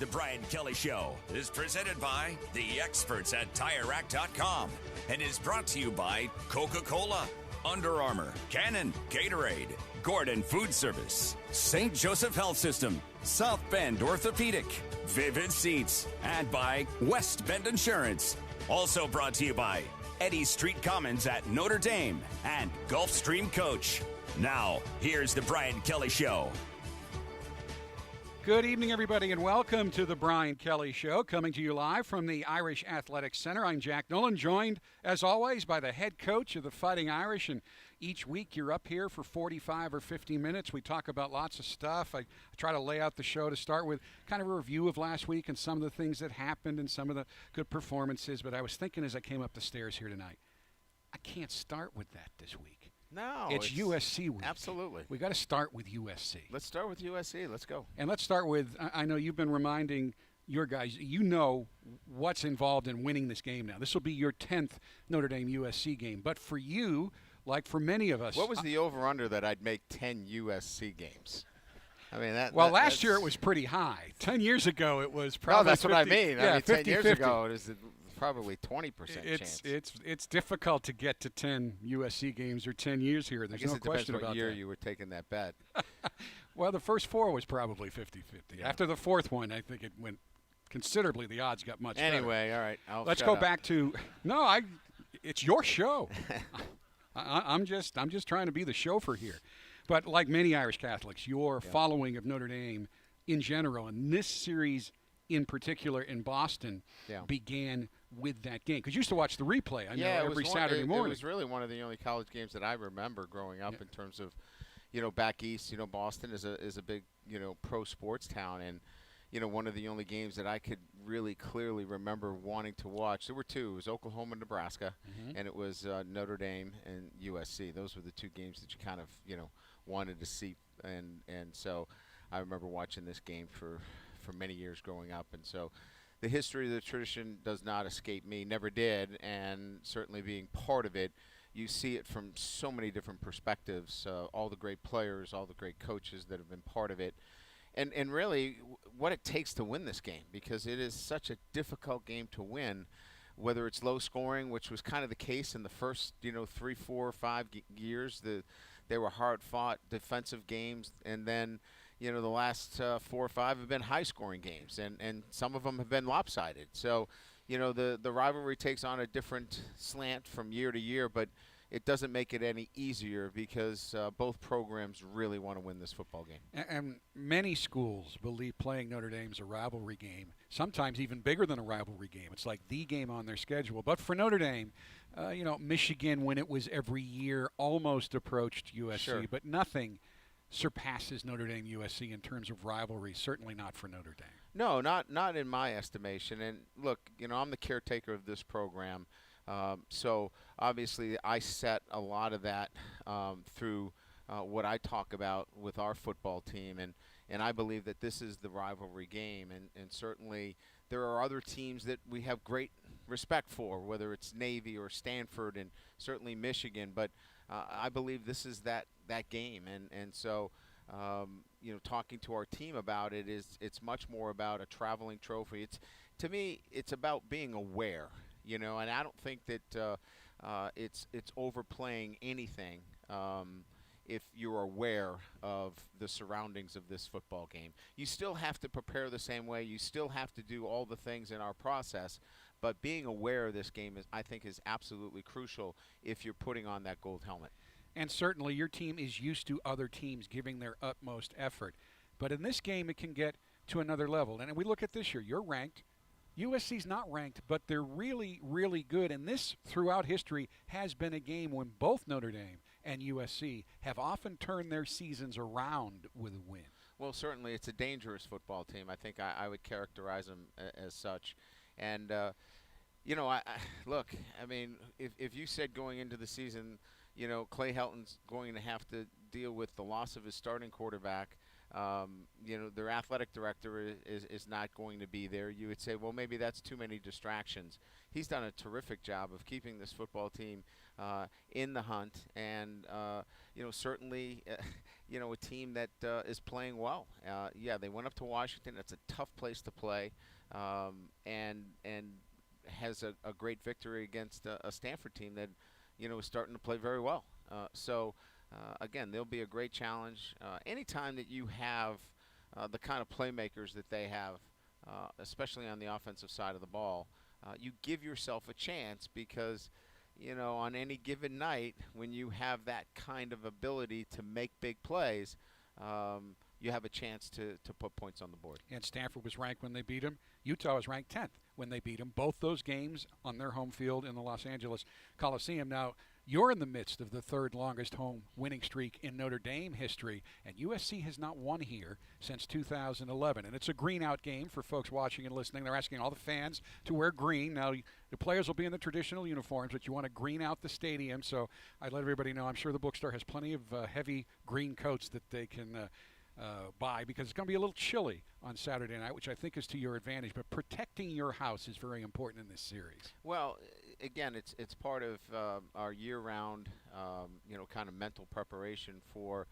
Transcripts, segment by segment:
The Brian Kelly Show is presented by the experts at TireRack.com and is brought to you by Coca-Cola, Under Armour, Canon, Gatorade, Gordon Food Service, St. Joseph Health System, South Bend Orthopedic, Vivid Seats, and by West Bend Insurance. Also brought to you by Eddy Street Commons at Notre Dame and Gulfstream Coach. Now, here's the Brian Kelly Show. Good evening, everybody, and welcome to the Brian Kelly Show, coming to you live from the Irish Athletics Center. I'm Jack Nolan, joined, as always, by the head coach of the Fighting Irish, and each week you're up here for 45 or 50 minutes. We talk about lots of stuff. I try to lay out the show to start with kind of a review of last week and some of the things that happened and some of the good performances, but I was thinking as I came up the stairs here tonight, I can't start with that this week. No, it's USC week. Absolutely. We got to start with USC. Let's start with USC. Let's go. And let's start with, I know you've been reminding your guys, you know what's involved in winning this game now. This will be your 10th Notre Dame USC game. But for you, like for many of us. What was the over-under that I'd make 10 USC games? I mean, last year it was pretty high. 10 years ago it was probably No, that's 50, what I mean. Yeah, 10 years 50. ago it was probably 20% chance. It's difficult to get to 10 USC games or 10 years here. There's no question about that. I guess it depends what year you were taking that bet. Well, the first four was probably 50-50. Yeah. After the fourth one, I think it went considerably. The odds got much better. Anyway, all right. Let's go back to it's your show. I'm just trying to be the chauffeur here. But like many Irish Catholics, your following of Notre Dame in general, and this series in particular in Boston, began with that game. Because you used to watch the replay, I know, every Saturday morning. It was really one of the only college games that I remember growing up in terms of, back east. Boston is a big, pro sports town. And, one of the only games that I could really clearly remember wanting to watch. There were two. It was Oklahoma, Nebraska, and it was Notre Dame and USC. Those were the two games that you kind of, wanted to see. And so I remember watching this game for many years growing up. And so the history of the tradition does not escape me, never did, and certainly being part of it, you see it from so many different perspectives, all the great players, all the great coaches that have been part of it, and really what it takes to win this game, because it is such a difficult game to win, whether it's low scoring, which was kind of the case in the first 3, 4, 5 years. They were hard-fought defensive games, and then the last 4 or 5 have been high-scoring games, and some of them have been lopsided. So, the rivalry takes on a different slant from year to year, but it doesn't make it any easier because both programs really want to win this football game. And many schools believe playing Notre Dame's a rivalry game, sometimes even bigger than a rivalry game. It's like the game on their schedule. But for Notre Dame, Michigan, when it was every year, almost approached USC, Sure. but nothing surpasses Notre Dame USC in terms of rivalry, certainly not for Notre Dame. No, not in my estimation. And look, I'm the caretaker of this program. So obviously I set a lot of that through what I talk about with our football team. And I believe that this is the rivalry game. And certainly there are other teams that we have great respect for, whether it's Navy or Stanford and certainly Michigan. But I believe this is that game. And so, talking to our team about it it's much more about a traveling trophy. To me, it's about being aware, and I don't think that it's overplaying anything if you're aware of the surroundings of this football game. You still have to prepare the same way. You still have to do all the things in our process. But being aware of this game, I think, is absolutely crucial if you're putting on that gold helmet. And certainly your team is used to other teams giving their utmost effort. But in this game, it can get to another level. And we look at this year. You're ranked. USC's not ranked, but they're really, really good. And this, throughout history, has been a game when both Notre Dame and USC have often turned their seasons around with a win. Well, certainly it's a dangerous football team. I think I would characterize them as such. And, look, I mean, if you said going into the season, Clay Helton's going to have to deal with the loss of his starting quarterback, their athletic director is not going to be there, you would say, well, maybe that's too many distractions. He's done a terrific job of keeping this football team in the hunt, and certainly a team that is playing well. Yeah, they went up to Washington. It's a tough place to play, and has a great victory against a Stanford team that is starting to play very well. Again, there'll be a great challenge. Anytime that you have the kind of playmakers that they have, especially on the offensive side of the ball, you give yourself a chance because, on any given night, when you have that kind of ability to make big plays, you have a chance to put points on the board. And Stanford was ranked when they beat them. Utah was ranked 10th when they beat them. Both those games on their home field in the Los Angeles Coliseum. Now, you're in the midst of the third longest home winning streak in Notre Dame history, and USC has not won here since 2011. And it's a green-out game for folks watching and listening. They're asking all the fans to wear green. Now, the players will be in the traditional uniforms, but you want to green out the stadium. So I let everybody know. I'm sure the bookstore has plenty of heavy green coats that they can buy, because it's going to be a little chilly on Saturday night, which I think is to your advantage. But protecting your house is very important in this series. Well, again, it's part of our year-round, kind of mental preparation for,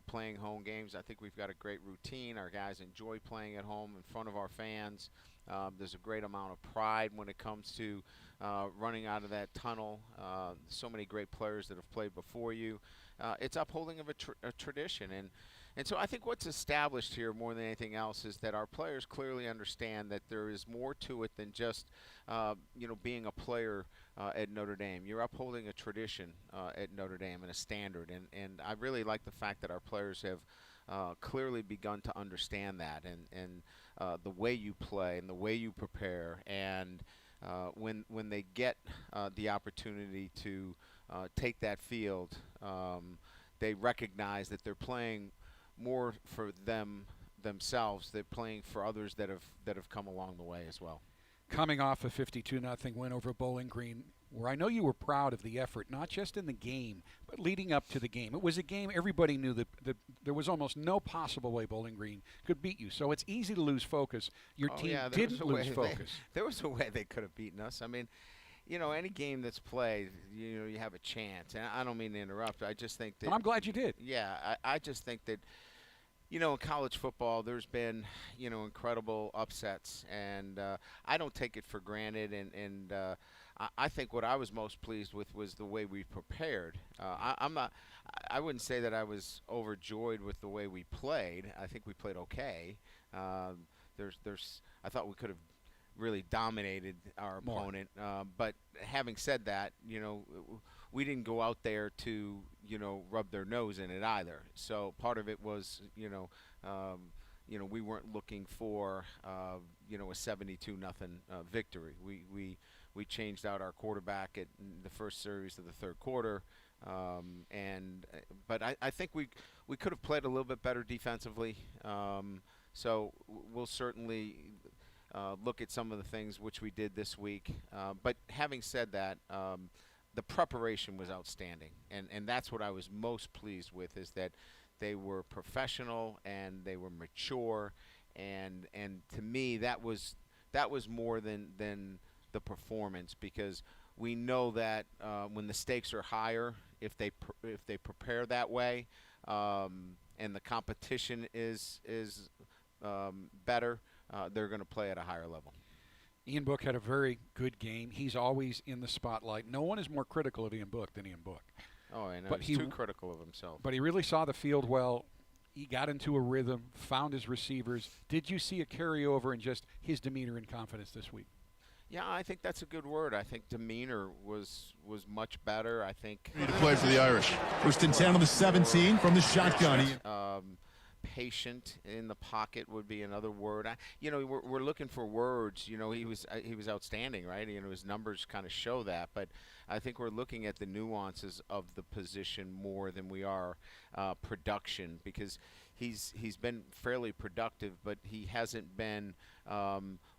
playing home games. I think we've got a great routine. Our guys enjoy playing at home in front of our fans. There's a great amount of pride when it comes to running out of that tunnel. So many great players that have played before you. It's upholding of a tradition. And so I think what's established here more than anything else is that our players clearly understand that there is more to it than just, being a player at Notre Dame. You're upholding a tradition at Notre Dame and a standard. And I really like the fact that our players have clearly begun to understand that, and the way you play and the way you prepare. And when they get the opportunity to take that field, they recognize that they're playing more for themselves. They're playing for others that have come along the way as well. Coming off a 52-0 win over Bowling Green, where I know you were proud of the effort, not just in the game, but leading up to the game. It was a game everybody knew that there was almost no possible way Bowling Green could beat you. So it's easy to lose focus. Your team didn't lose focus. There was a way they could have beaten us. I mean, any game that's played, you have a chance. And I don't mean to interrupt. I just think that. But I'm glad you did. Yeah, I just think that, in college football, there's been, incredible upsets. And I don't take it for granted. And I think what I was most pleased with was the way we prepared. I wouldn't say that I was overjoyed with the way we played. I think we played okay. I thought we could have really dominated our opponent. But having said that, we didn't go out there to, rub their nose in it either. So part of it was, we weren't looking for, a 72-0 victory. We changed out our quarterback at the first series of the third quarter. But I think we could have played a little bit better defensively. So we'll certainly look at some of the things which we did this week. But having said that, the preparation was outstanding. And that's what I was most pleased with, is that they were professional and they were mature. And to me, that was more than the performance, because we know that when the stakes are higher, if they prepare that way, and the competition is better, they're going to play at a higher level. Ian Book had a very good game. He's always in the spotlight. No one is more critical of Ian Book than Ian Book. Oh, I know. But he's too critical of himself. But he really saw the field well. He got into a rhythm, found his receivers. Did you see a carryover in just his demeanor and confidence this week? Yeah, I think that's a good word. I think demeanor was much better. I think to play for the Irish. First and 10 on the 17 from the shotgun. Patient in the pocket would be another word. We're looking for words. He was outstanding, right? His numbers kind of show that. But I think we're looking at the nuances of the position more than we are production, because he's been fairly productive, but he hasn't been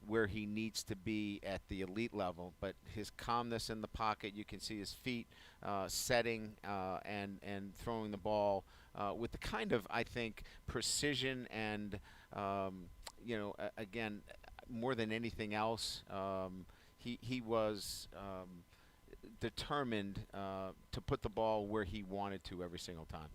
where he needs to be at the elite level. But his calmness in the pocket, you can see his feet setting and throwing the ball with the kind of, I think, precision and, again, more than anything else, he was determined to put the ball where he wanted to every single time.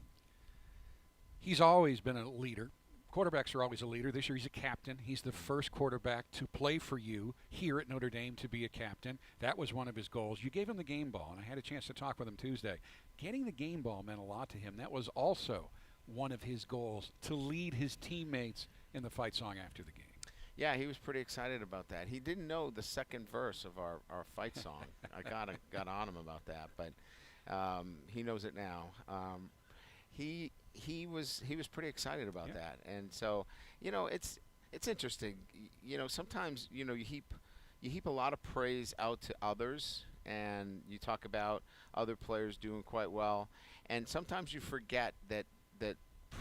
He's always been a leader. Quarterbacks are always a leader. This year he's a captain. He's the first quarterback to play for you here at Notre Dame to be a captain. That was one of his goals. You gave him the game ball, and I had a chance to talk with him Tuesday. Getting the game ball meant a lot to him. That was also one of his goals, to lead his teammates in the fight song after the game. Yeah, he was pretty excited about that. He didn't know the second verse of our fight song. I got on him about that, but he knows it now. He was pretty excited about that, and so it's interesting. Sometimes you heap a lot of praise out to others, and you talk about other players doing quite well, and sometimes you forget that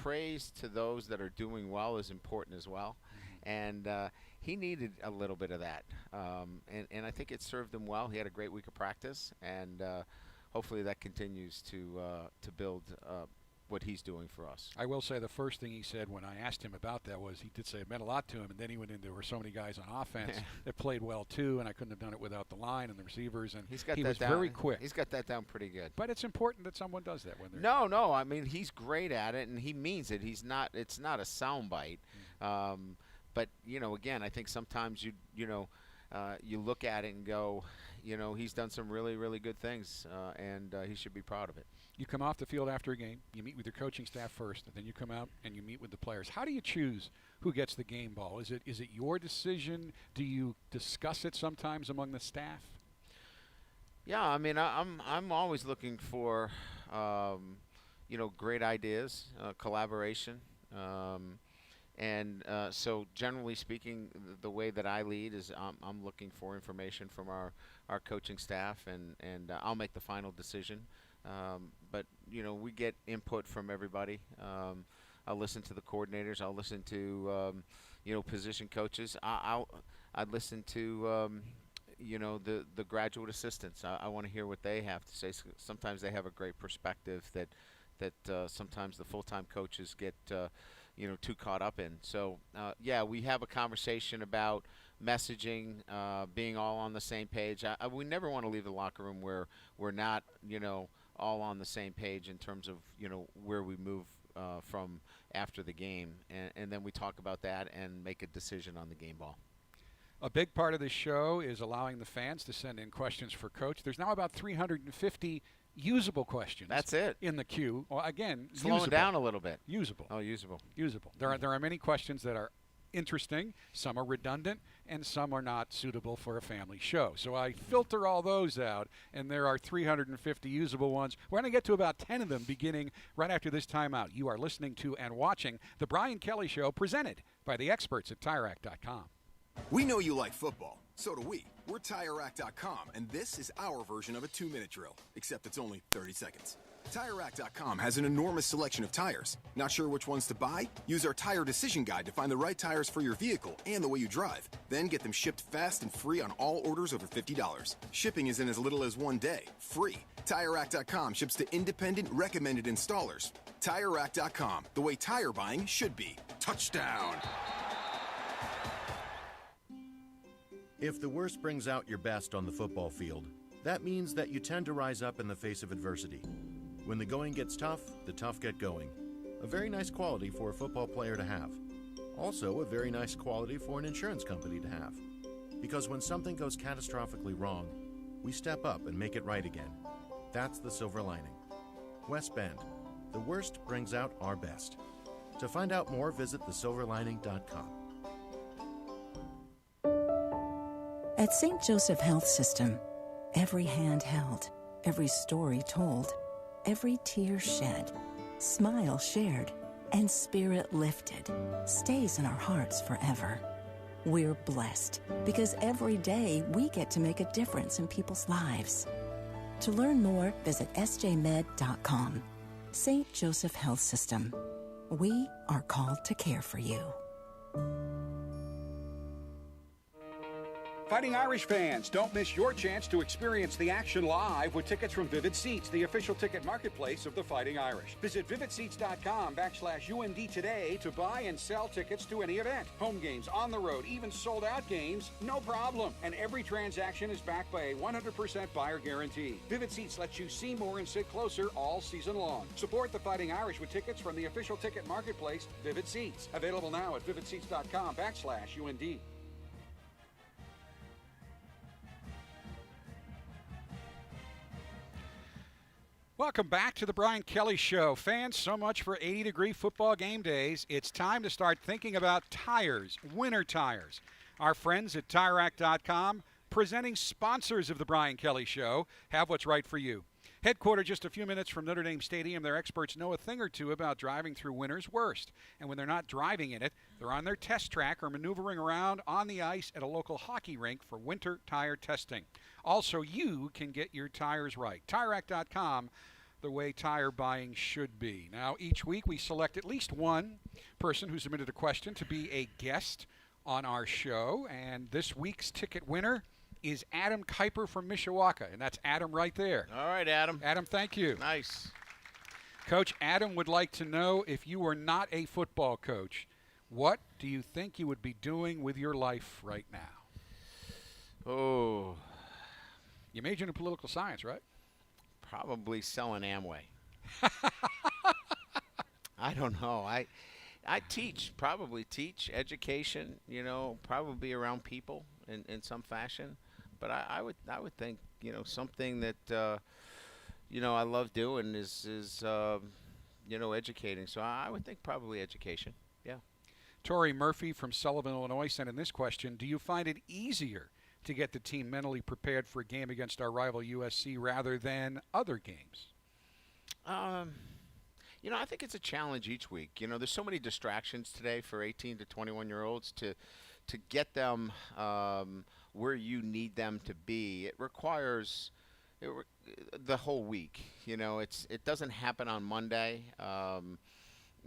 praise to those that are doing well is important as well. And he needed a little bit of that, and I think it served him well. He had a great week of practice, and hopefully that continues to build what he's doing for us. I will say the first thing he said when I asked him about that was he did say it meant a lot to him, and then he went into there were so many guys on offense that played well too, and I couldn't have done it without the line and the receivers, and he was very quick. He's got that down pretty good. But it's important that someone does that when they're No, I mean he's great at it, and he means it. It's not a soundbite. But again, I think sometimes you look at it and go, he's done some really, really good things, and he should be proud of it. You come off the field after a game, you meet with your coaching staff first, and then you come out and you meet with the players. How do you choose who gets the game ball? Is it your decision? Do you discuss it sometimes among the staff? Yeah, I mean, I'm always looking for great ideas, collaboration. And so generally speaking, the way that I lead is I'm looking for information from our coaching staff, and I'll make the final decision. But we get input from everybody. I'll listen to the coordinators. I'll listen to position coaches. I'd listen to the graduate assistants. I want to hear what they have to say. Sometimes they have a great perspective that sometimes the full-time coaches get too caught up in. So we have a conversation about messaging, being all on the same page. We never want to leave the locker room where we're not all on the same page in terms of where we move from after the game, and then we talk about that and make a decision on the game ball. A big part of this show is allowing the fans to send in questions for Coach. There's now about 350 usable questions. That's it. In the queue. Well, again, slowing usable. down a little bit. Usable. Oh, usable. Usable. There are many questions that are interesting, some are redundant, and some are not suitable for a family show. So I filter all those out, and there are 350 usable ones. We're going to get to about 10 of them beginning right after this timeout. You are listening to and watching The Brian Kelly Show, presented by the experts at TireRack.com. We know you like football. So do we. We're TireRack.com, and this is our version of a 2-minute drill, except it's only 30 seconds. TireRack.com has an enormous selection of tires. Not sure which ones to buy? Use our tire decision guide to find the right tires for your vehicle and the way you drive. Then get them shipped fast and free on all orders over $50. Shipping is in as little as 1 day. Free. TireRack.com ships to independent, recommended installers. TireRack.com, the way tire buying should be. Touchdown! If the worst brings out your best on the football field, that means that you tend to rise up in the face of adversity. When the going gets tough, the tough get going. A very nice quality for a football player to have. Also, a very nice quality for an insurance company to have. Because when something goes catastrophically wrong, we step up and make it right again. That's the silver lining. West Bend, the worst brings out our best. To find out more, visit thesilverlining.com. At St. Joseph Health System, every hand held, every story told, every tear shed, smile shared, and spirit lifted stays in our hearts forever. We're blessed because every day we get to make a difference in people's lives. To learn more, visit sjmed.com. St. Joseph Health System. We are called to care for you. Fighting Irish fans, don't miss your chance to experience the action live with tickets from Vivid Seats, the official ticket marketplace of the Fighting Irish. Visit vividseats.com/UND today to buy and sell tickets to any event. Home games, on the road, even sold-out games, no problem. And every transaction is backed by a 100% buyer guarantee. Vivid Seats lets you see more and sit closer all season long. Support the Fighting Irish with tickets from the official ticket marketplace, Vivid Seats. Available now at vividseats.com/UND. Welcome back to the Brian Kelly Show. Fans, so much for 80-degree football game days. It's time to start thinking about tires, winter tires. Our friends at TireRack.com, presenting sponsors of the Brian Kelly Show, have what's right for you. Headquartered just a few minutes from Notre Dame Stadium, their experts know a thing or two about driving through winter's worst. And when they're not driving in it, they're on their test track or maneuvering around on the ice at a local hockey rink for winter tire testing. Also, you can get your tires right. TireRack.com, the way tire buying should be. Now, each week we select at least one person who submitted a question to be a guest on our show. And this week's ticket winner is Adam Kuiper from Mishawaka. And that's Adam right there. All right, Adam. Adam, thank you. Nice. Coach, Adam would like to know, if you were not a football coach, what do you think you would be doing with your life right now? Oh. You majored in political science, right? Probably selling Amway. I don't know. I probably teach education, probably around people in some fashion. But I would think, something that, I love doing is educating. So I would think probably education. Yeah. Tori Murphy from Sullivan, Illinois sent in this question. Do you find it easier to get the team mentally prepared for a game against our rival USC rather than other games? I think it's a challenge each week. There's so many distractions today for 18 to 21-year-olds to get them where you need them to be. It requires the whole week. It doesn't happen on Monday.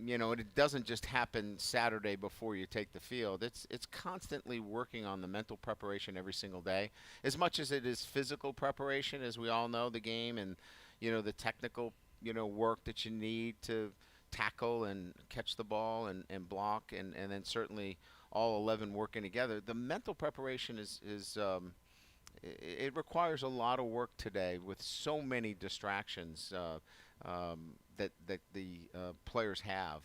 It doesn't just happen Saturday before you take the field. It's constantly working on the mental preparation every single day, as much as it is physical preparation, as we all know, the game and, the technical, work that you need to tackle and catch the ball and block, and then certainly all 11 working together. The mental preparation it requires a lot of work today with so many distractions that the players have.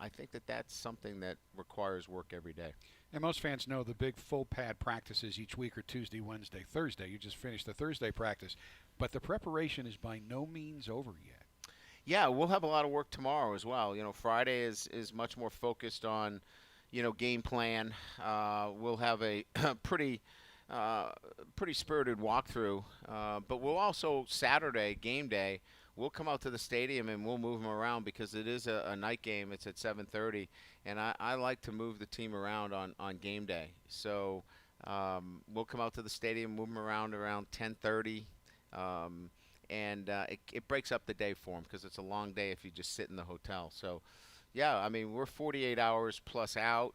I think that's something that requires work every day. And most fans know the big full pad practices each week are Tuesday, Wednesday, Thursday. You just finished the Thursday practice. But the preparation is by no means over yet. Yeah, we'll have a lot of work tomorrow as well. Friday is much more focused on, game plan. We'll have a pretty spirited walkthrough. But we'll also, Saturday, game day, we'll come out to the stadium and we'll move them around because it is a night game. It's at 7:30, and I like to move the team around on game day. So we'll come out to the stadium, move them around 10:30, and it breaks up the day for them because it's a long day if you just sit in the hotel. So, yeah, I mean, we're 48 hours plus out,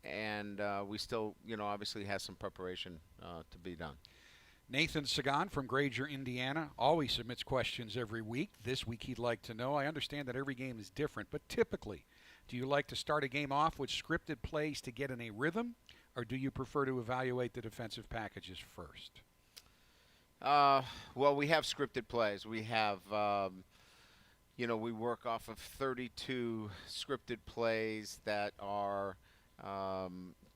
and we still, obviously has some preparation to be done. Nathan Sagan from Granger, Indiana, always submits questions every week. This week he'd like to know, I understand that every game is different, but typically, do you like to start a game off with scripted plays to get in a rhythm, or do you prefer to evaluate the defensive packages first? Well, we have scripted plays. We have, we work off of 32 scripted plays that are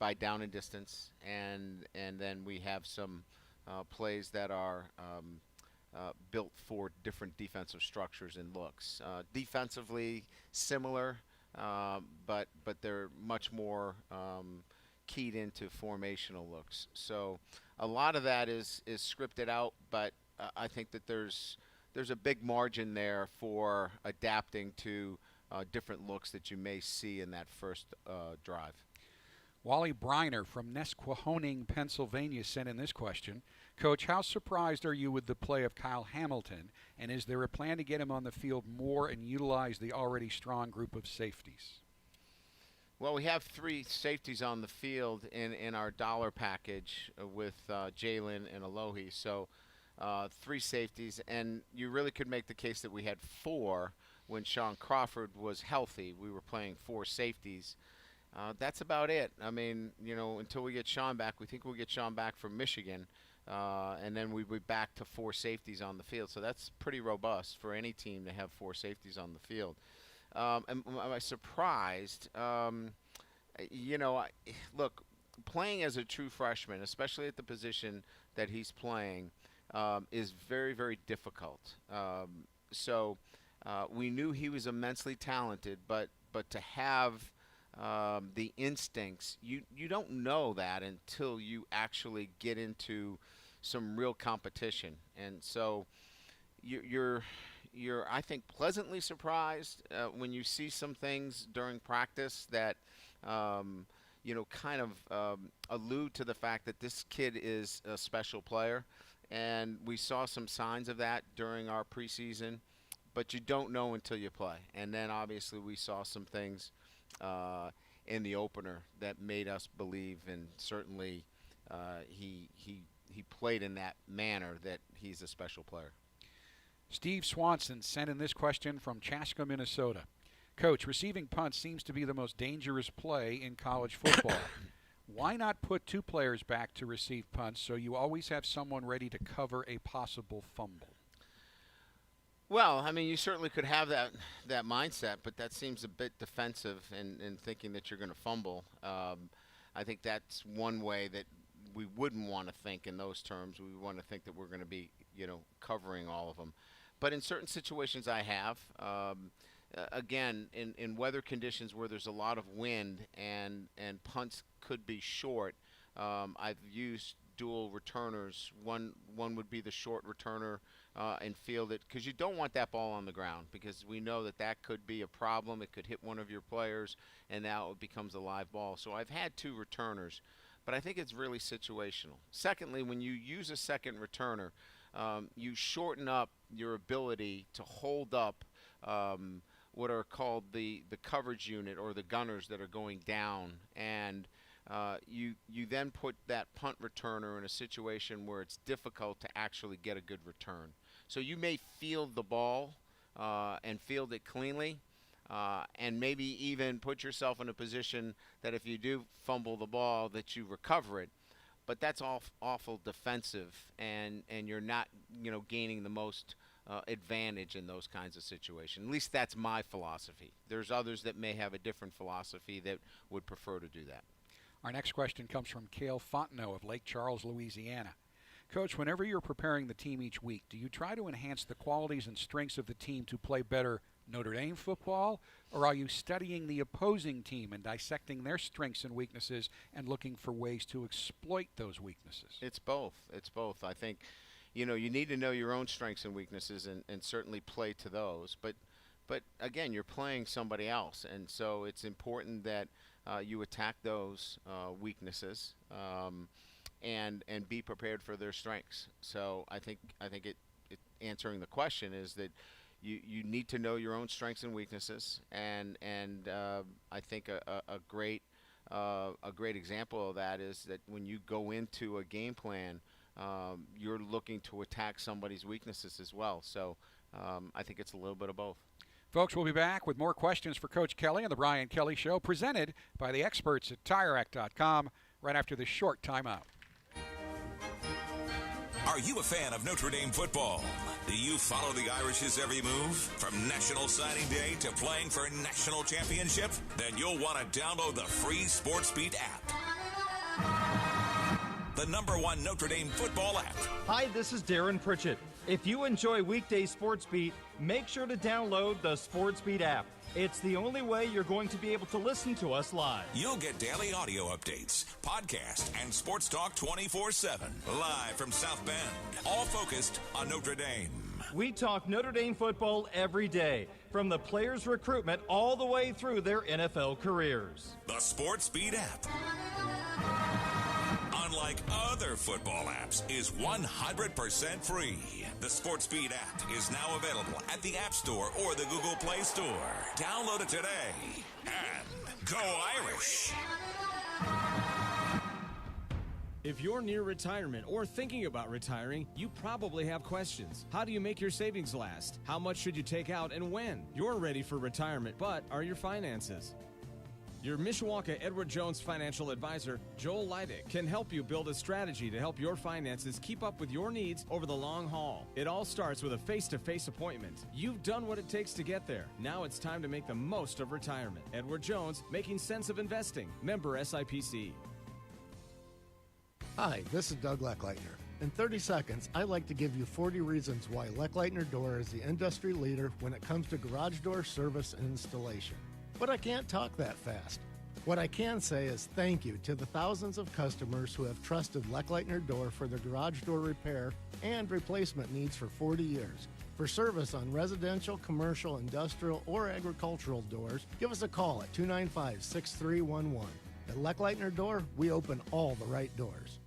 by down and distance, and then we have some plays that are built for different defensive structures and looks. Defensively similar, but they're much more keyed into formational looks. So a lot of that is scripted out, but I think that there's a big margin there for adapting to different looks that you may see in that first drive. Wally Briner from Nesquehoning, Pennsylvania sent in this question. Coach, how surprised are you with the play of Kyle Hamilton, and is there a plan to get him on the field more and utilize the already strong group of safeties? Well, we have 3 safeties on the field in our dollar package with Jalen and Alohi. So 3 safeties, and you really could make the case that we had 4 when Sean Crawford was healthy. We were playing 4 safeties. That's about it. I mean, until we get Sean back, we think we'll get Sean back from Michigan, and then we'll be back to 4 safeties on the field. So that's pretty robust for any team to have 4 safeties on the field. Am I surprised? Look, playing as a true freshman, especially at the position that he's playing, is very, very difficult. So we knew he was immensely talented, but to have the instincts, you don't know that until you actually get into some real competition. And so you're I think pleasantly surprised when you see some things during practice that kind of allude to the fact that this kid is a special player. And we saw some signs of that during our preseason, but you don't know until you play. And then obviously we saw some things in the opener that made us believe, and certainly he played in that manner, that he's a special player. Steve Swanson sent in this question from Chaska, Minnesota. Coach, receiving punts seems to be the most dangerous play in college football. Why not put 2 players back to receive punts so you always have someone ready to cover a possible fumble? Well, I mean, you certainly could have that mindset, but that seems a bit defensive in thinking that you're going to fumble. I think that's one way that we wouldn't want to think in those terms. We want to think that we're going to be, covering all of them. But in certain situations I have, again, in weather conditions where there's a lot of wind and punts could be short, I've used dual returners. One would be the short returner and field it, because you don't want that ball on the ground, because we know that could be a problem. It could hit one of your players, and now it becomes a live ball. So I've had 2 returners, but I think it's really situational. Secondly, when you use a second returner, you shorten up your ability to hold up what are called the coverage unit, or the gunners that are going down, and you then put that punt returner in a situation where it's difficult to actually get a good return. So you may field the ball and field it cleanly, and maybe even put yourself in a position that if you do fumble the ball, that you recover it. But that's awful defensive, and you're not gaining the most advantage in those kinds of situations. At least that's my philosophy. There's others that may have a different philosophy that would prefer to do that. Our next question comes from Cale Fontenot of Lake Charles, Louisiana. Coach, whenever you're preparing the team each week, do you try to enhance the qualities and strengths of the team to play better Notre Dame football, or are you studying the opposing team and dissecting their strengths and weaknesses and looking for ways to exploit those weaknesses? It's both. I think, you need to know your own strengths and weaknesses and certainly play to those. But again, you're playing somebody else, and so it's important that you attack those weaknesses and be prepared for their strengths. So I think it answering the question is that you need to know your own strengths and weaknesses, and I think a great example of that is that when you go into a game plan, you're looking to attack somebody's weaknesses as well. So I think it's a little bit of both. Folks, we'll be back with more questions for Coach Kelly on the Brian Kelly Show, presented by the experts at TireRack.com, right after this short timeout. Are you a fan of Notre Dame football? Do you follow the Irish's every move? From National Signing Day to playing for a national championship? Then you'll want to download the free SportsBeat app. The #1 Notre Dame football app. Hi, this is Darren Pritchett. If you enjoy weekday SportsBeat, make sure to download the SportsBeat app. It's the only way you're going to be able to listen to us live. You'll get daily audio updates, podcast, and sports talk 24/7. Live from South Bend. All focused on Notre Dame. We talk Notre Dame football every day, from the players' recruitment all the way through their NFL careers. The SportsBeat app, unlike other football apps, is 100% free. The SportsBeat app is now available at the App Store or the Google Play Store. Download it today and Go Irish! If you're near retirement or thinking about retiring, you probably have questions. How do you make your savings last? How much should you take out and when? You're ready for retirement, but are your finances? Your Mishawaka Edward Jones financial advisor, Joel Leidick, can help you build a strategy to help your finances keep up with your needs over the long haul. It all starts with a face-to-face appointment. You've done what it takes to get there. Now it's time to make the most of retirement. Edward Jones, making sense of investing. Member SIPC. Hi, this is Doug Leckleitner. In 30 seconds, I'd like to give you 40 reasons why Leckleitner Door is the industry leader when it comes to garage door service and installation. But I can't talk that fast. What I can say is thank you to the thousands of customers who have trusted Leckleitner Door for their garage door repair and replacement needs for 40 years. For service on residential, commercial, industrial, or agricultural doors, give us a call at 295-6311. At Leckleitner Door, we open all the right doors.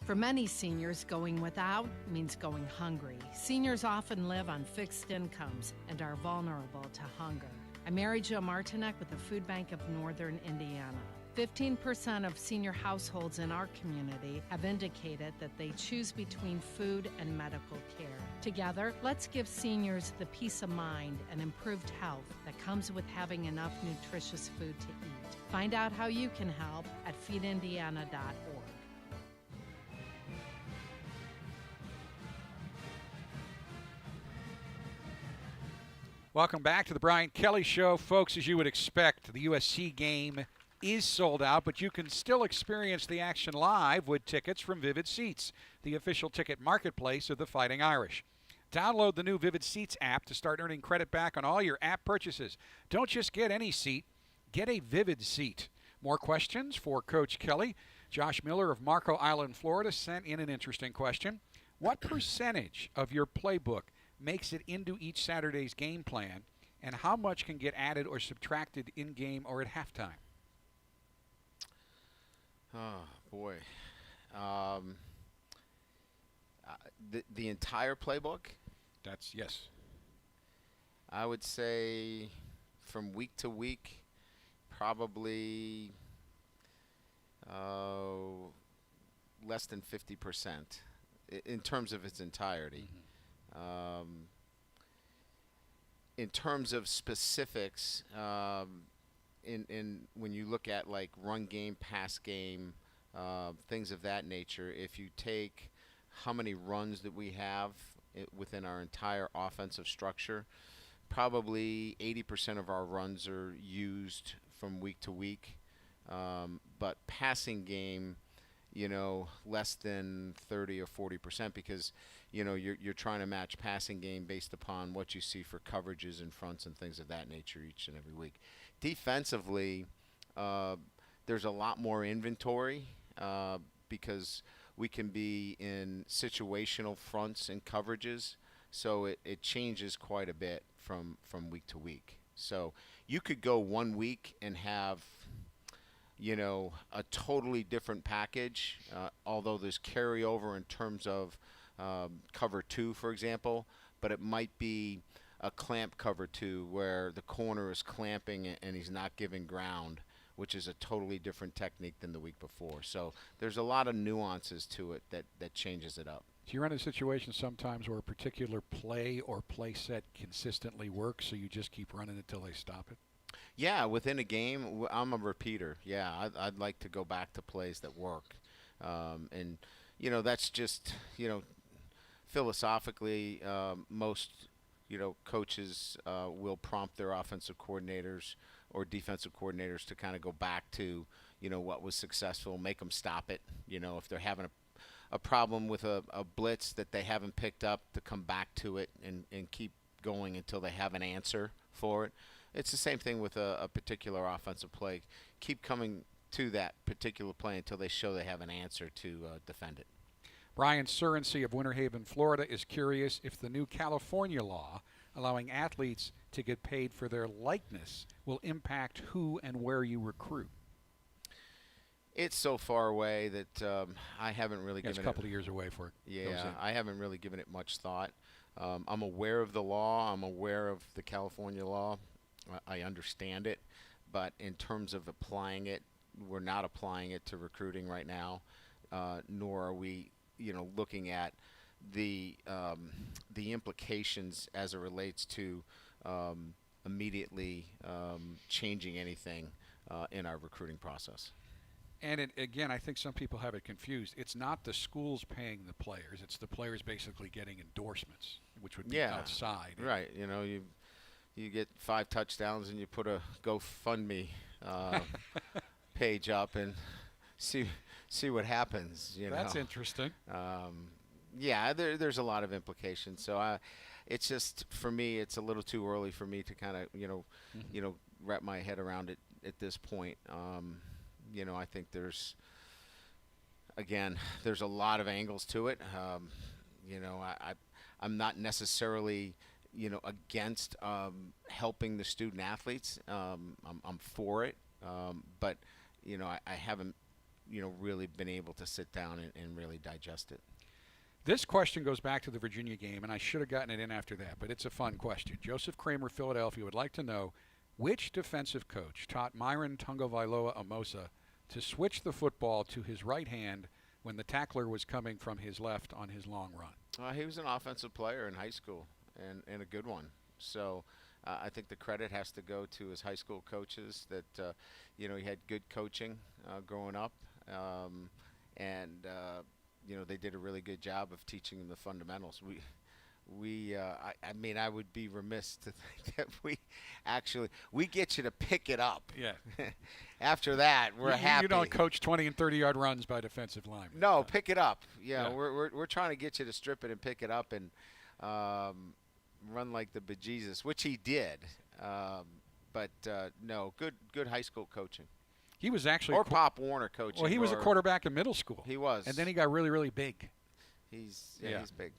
For many seniors, going without means going hungry. Seniors often live on fixed incomes and are vulnerable to hunger. I married Joe Martinek with the Food Bank of Northern Indiana. 15% of senior households in our community have indicated that they choose between food and medical care. Together, let's give seniors the peace of mind and improved health that comes with having enough nutritious food to eat. Find out how you can help at feedindiana.org. Welcome back to the Brian Kelly Show. Folks, as you would expect, the USC game is sold out, but you can still experience the action live with tickets from Vivid Seats, the official ticket marketplace of the Fighting Irish. Download the new Vivid Seats app to start earning credit back on all your app purchases. Don't just get any seat, get a Vivid seat. More questions for Coach Kelly. Josh Miller of Marco Island, Florida, sent in an interesting question. What percentage of your playbook makes it into each Saturday's game plan, and how much can get added or subtracted in-game or at halftime? Oh, boy. The entire playbook? That's, yes. I would say from week to week, probably less than 50% in terms of its entirety. Mm-hmm. In terms of specifics, in when you look at like run game, pass game, things of that nature, if you take how many runs that we have within our entire offensive structure, probably 80% of our runs are used from week to week. But passing game, less than 30 or 40% because, you're trying to match passing game based upon what you see for coverages and fronts and things of that nature each and every week. Defensively, there's a lot more inventory because we can be in situational fronts and coverages, so it changes quite a bit from week to week. So you could go 1 week and have a totally different package, although there's carryover in terms of cover 2, for example, but it might be a clamp cover 2 where the corner is clamping and he's not giving ground, which is a totally different technique than the week before. So there's a lot of nuances to it that changes it up. Do you run into situations sometimes where a particular play or play set consistently works, so you just keep running until they stop it? Yeah, within a game, I'm a repeater. Yeah, I'd like to go back to plays that work. And, that's just, philosophically, most, coaches will prompt their offensive coordinators or defensive coordinators to kind of go back to, what was successful, make them stop it. If they're having a problem with a blitz that they haven't picked up, to come back to it and keep going until they have an answer for it. It's the same thing with a particular offensive play. Keep coming to that particular play until they show they have an answer to defend it. Brian Surrency of Winter Haven, Florida, is curious if the new California law allowing athletes to get paid for their likeness will impact who and where you recruit. It's so far away that I haven't really given it. It's a couple of years away for it. Yeah, I haven't really given it much thought. I'm aware of the law. I'm aware of the California law. I understand it, but in terms of applying it, we're not applying it to recruiting right now, nor are we, looking at the implications as it relates to immediately changing anything in our recruiting process. And again, I think some people have it confused. It's not the schools paying the players; it's the players basically getting endorsements, which would be outside. Right. You get 5 touchdowns and you put a GoFundMe page up and see what happens. That's interesting. There's a lot of implications. So it's just, for me, it's a little too early for me to kind of wrap my head around it at this point. I think there's a lot of angles to it. I'm not necessarily against helping the student athletes. I'm for it, but I haven't really been able to sit down and really digest it. This question goes back to the Virginia game, and I should have gotten it in after that, but it's a fun question. Joseph Kramer, Philadelphia, would like to know which defensive coach taught Myron Tungavailoa Amosa to switch the football to his right hand when the tackler was coming from his left on his long run. He was an offensive player in high school, and a good one. So I think the credit has to go to his high school coaches that, he had good coaching growing up, and they did a really good job of teaching him the fundamentals. I would be remiss to think that we get you to pick it up. Yeah. After that, we're happy. You don't coach 20 and 30-yard runs by defensive linemen. No, pick it up. Yeah. We're trying to get you to strip it and pick it up and run like the bejesus, which he did. But no, good high school coaching. He was actually Pop Warner coaching. Well, he was a quarterback in middle school. He was. And then he got really, really big. He's big.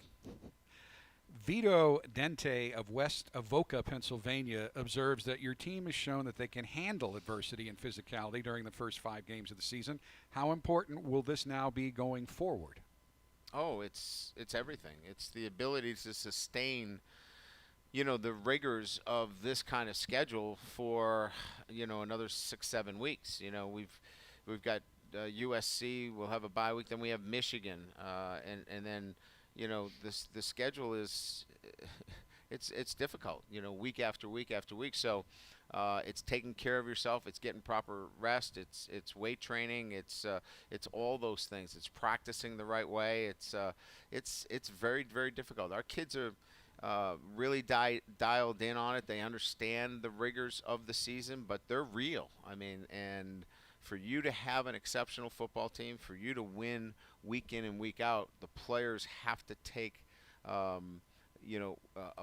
Vito Dente of West Avoca, Pennsylvania, observes that your team has shown that they can handle adversity and physicality during the first 5 games of the season. How important will this now be going forward? Oh, it's everything. It's the ability to sustain, the rigors of this kind of schedule for, another 6-7 weeks. We've got USC. We'll have a bye week. Then we have Michigan, and then. The schedule is it's difficult, week after week after week. So it's taking care of yourself. It's getting proper rest. It's weight training. It's all those things. It's practicing the right way. It's very, very difficult. Our kids are really dialed in on it. They understand the rigors of the season, but they're real. And for you to have an exceptional football team, for you to win week in and week out, the players have to take, a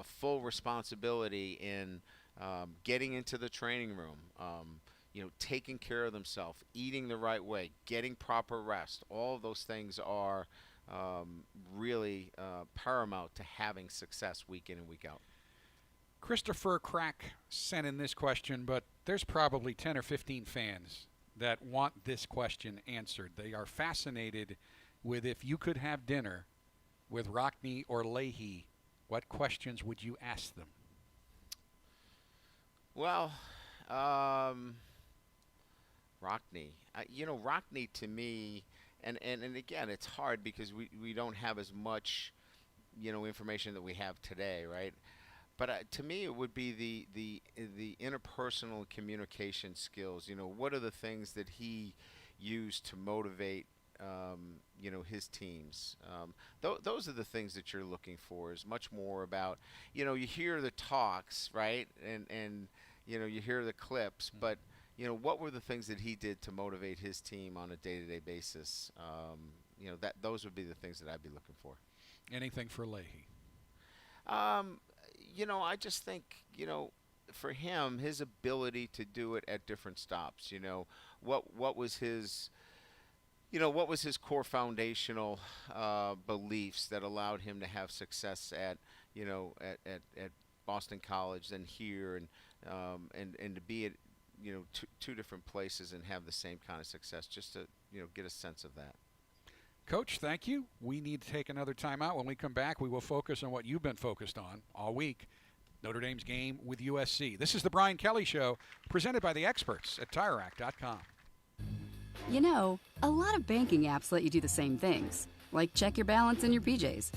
full responsibility in getting into the training room, taking care of themselves, eating the right way, getting proper rest. All of those things are really paramount to having success week in and week out. Christopher Crack sent in this question, but there's probably 10 or 15 fans that want this question answered. They are fascinated with, if you could have dinner with Rockne or Leahy, what questions would you ask them? Well, Rockne. Rockne to me, and again, it's hard because we don't have as much, information that we have today, right? But to me, it would be the interpersonal communication skills. What are the things that he used to motivate, his teams? Those are the things that you're looking for. Is much more about, you hear the talks, right, and you hear the clips, but what were the things that he did to motivate his team on a day-to-day basis? Those would be the things that I'd be looking for. Anything for Leahy? I just think, for him, his ability to do it at different stops, what was his, what was his core foundational beliefs that allowed him to have success at Boston College, then here, and to be at, two different places and have the same kind of success, just to, get a sense of that. Coach, thank you. We need to take another time out. When we come back, we will focus on what you've been focused on all week, Notre Dame's game with USC. This is the Brian Kelly Show, presented by the experts at TireRack.com. You know, a lot of banking apps let you do the same things, like check your balance in your PJs,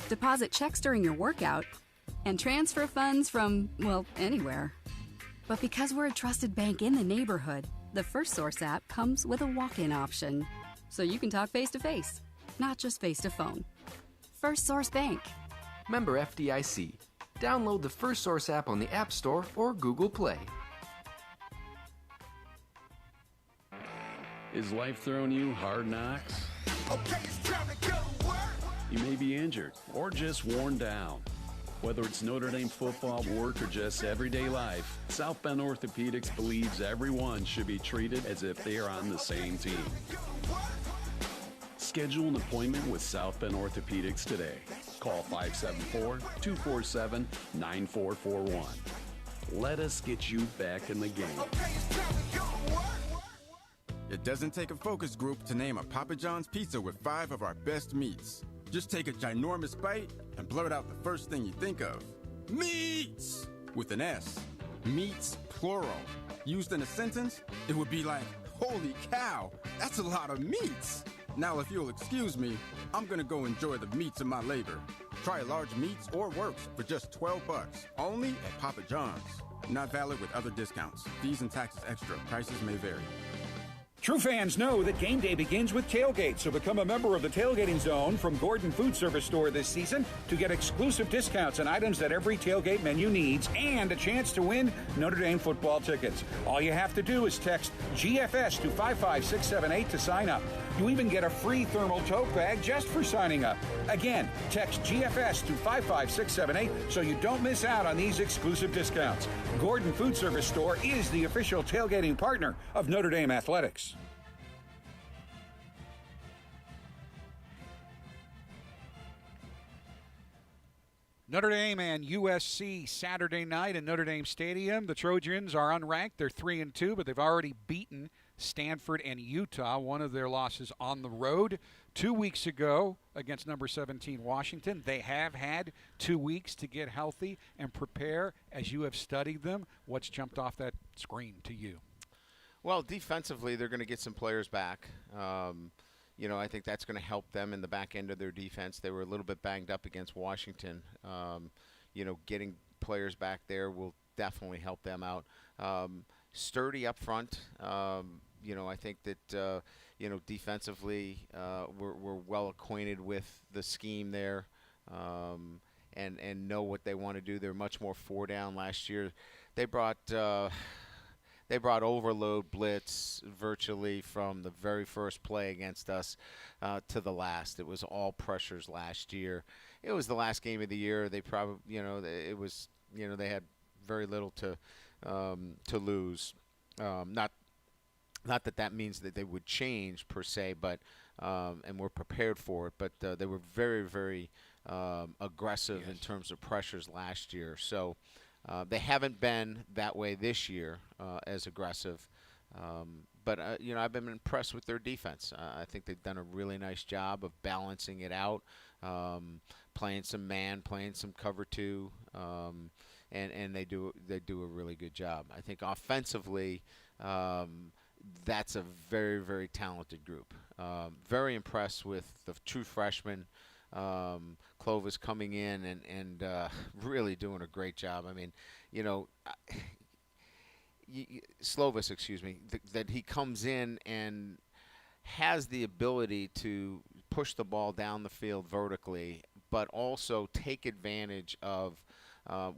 deposit checks during your workout, and transfer funds from, well, anywhere. But because we're a trusted bank in the neighborhood, the First Source app comes with a walk-in option, so you can talk face-to-face, not just face-to-phone. First Source Bank. Member FDIC. Download the First Source app on the App Store or Google Play. Is life throwing you hard knocks? Okay, it's time to go to work. You may be injured or just worn down. Whether it's Notre Dame football, work, or just everyday life, South Bend Orthopedics believes everyone should be treated as if they are on the same team. Schedule an appointment with South Bend Orthopedics today. Call 574-247-9441. Let us get you back in the game. It doesn't take a focus group to name a Papa John's pizza with 5 of our best meats. Just take a ginormous bite and blurt out the first thing you think of. Meats! With an S. Meats, plural. Used in a sentence, it would be like, holy cow, that's a lot of meats. Now, if you'll excuse me, I'm gonna go enjoy the meats of my labor. Try large meats or works for just $12, only at Papa John's. Not valid with other discounts. Fees and taxes extra. Prices may vary. True fans know that game day begins with tailgate, so become a member of the Tailgating Zone from Gordon Food Service Store this season to get exclusive discounts on items that every tailgate menu needs and a chance to win Notre Dame football tickets. All you have to do is text GFS to 55678 to sign up. You even get a free thermal tote bag just for signing up. Again, text GFS to 55678 so you don't miss out on these exclusive discounts. Gordon Food Service Store is the official tailgating partner of Notre Dame Athletics. Notre Dame and USC Saturday night in Notre Dame Stadium. The Trojans are unranked. They're 3-2, but they've already beaten Stanford and Utah, one of their losses on the road 2 weeks ago against number 17 Washington. They have had 2 weeks to get healthy and prepare. As you have studied them, what's jumped off that screen to you? Well, defensively, they're going to get some players back. I think that's going to help them in the back end of their defense. They were a little bit banged up against Washington. Getting players back there will definitely help them out. Sturdy up front. I think that, defensively, we're well acquainted with the scheme there and know what they want to do. They're much more 4-down last year. They brought overload blitz virtually from the very first play against us to the last. It was all pressures last year. It was the last game of the year. They probably, it was, they had very little to lose. Not that means that they would change per se, but and we're prepared for it. But they were very, very aggressive in terms of pressures last year. So. They haven't been that way this year, as aggressive. But I've been impressed with their defense. I think they've done a really nice job of balancing it out, playing some man, playing some cover two, and they do a really good job. I think offensively, that's a very, very talented group. Very impressed with the true freshmen. Clovis coming in and really doing a great job. I mean, Slovis, that he comes in and has the ability to push the ball down the field vertically, but also take advantage of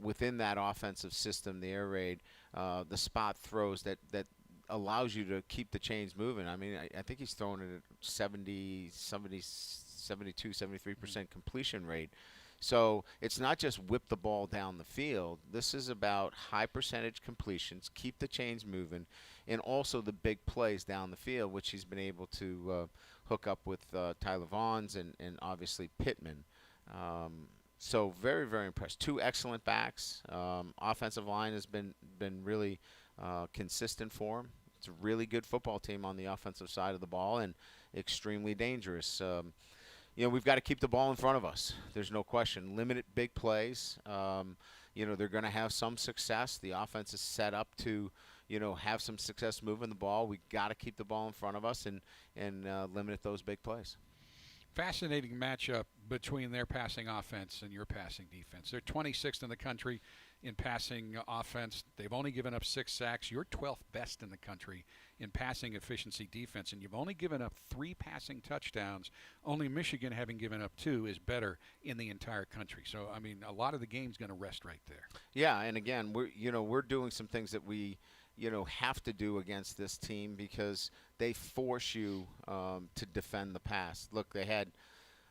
within that offensive system, the air raid, the spot throws that allows you to keep the chains moving. I mean, I think he's throwing it at 72, 73% completion rate. So it's not just whip the ball down the field. This is about high percentage completions, keep the chains moving, and also the big plays down the field, which he's been able to hook up with Tyler Vaughns and obviously Pittman. So very, very impressed. 2 excellent backs. Offensive line has been really consistent for him. It's a really good football team on the offensive side of the ball and extremely dangerous. We've got to keep the ball in front of us. There's no question. Limited big plays. they're going to have some success. The offense is set up to, have some success moving the ball. We got to keep the ball in front of us and limit those big plays. Fascinating matchup between their passing offense and your passing defense. They're 26th in the country in passing offense. They've only given up 6 sacks. You're 12th best in the country in passing efficiency defense, and you've only given up 3 passing touchdowns. Only Michigan, having given up 2, is better in the entire country. So, I mean, a lot of the game's going to rest right there. Yeah, and again, we're doing some things that we have to do against this team because they force you to defend the pass. Look, they had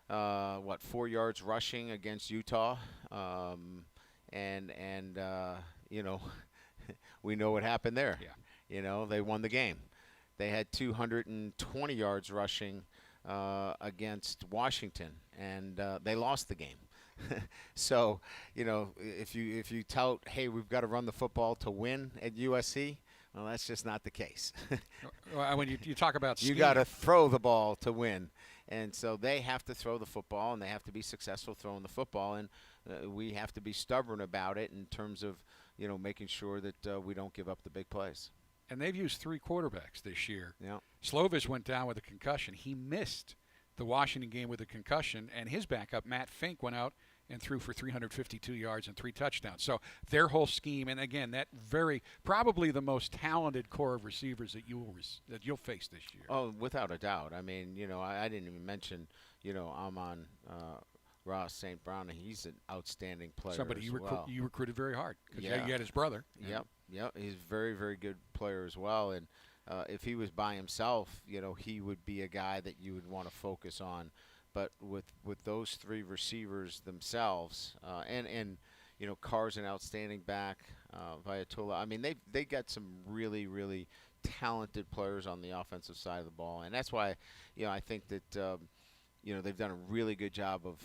4 yards rushing against Utah, and we know what happened there. Yeah. They won the game. They had 220 yards rushing against Washington, and they lost the game. So, if you tout, hey, we've got to run the football to win at USC, well, that's just not the case. When you talk about you got to throw the ball to win, and so they have to throw the football, and they have to be successful throwing the football, and we have to be stubborn about it in terms of making sure that we don't give up the big plays. And they've used 3 quarterbacks this year. Yeah. Slovis went down with a concussion. He missed the Washington game with a concussion, and his backup, Matt Fink, went out and threw for 352 yards and 3 touchdowns. So their whole scheme, and again, that probably the most talented core of receivers that you'll face this year. Oh, without a doubt. I mean, I didn't even mention, Amon Ross St. Brown. He's an outstanding player. Somebody you recruited very hard because you had his brother. Yep. He's a very, very good player as well. And if he was by himself, he would be a guy that you would want to focus on. But with those 3 receivers themselves, and Carr's an outstanding back, Viatola. I mean, they got some really, really talented players on the offensive side of the ball, and that's why I think that they've done a really good job of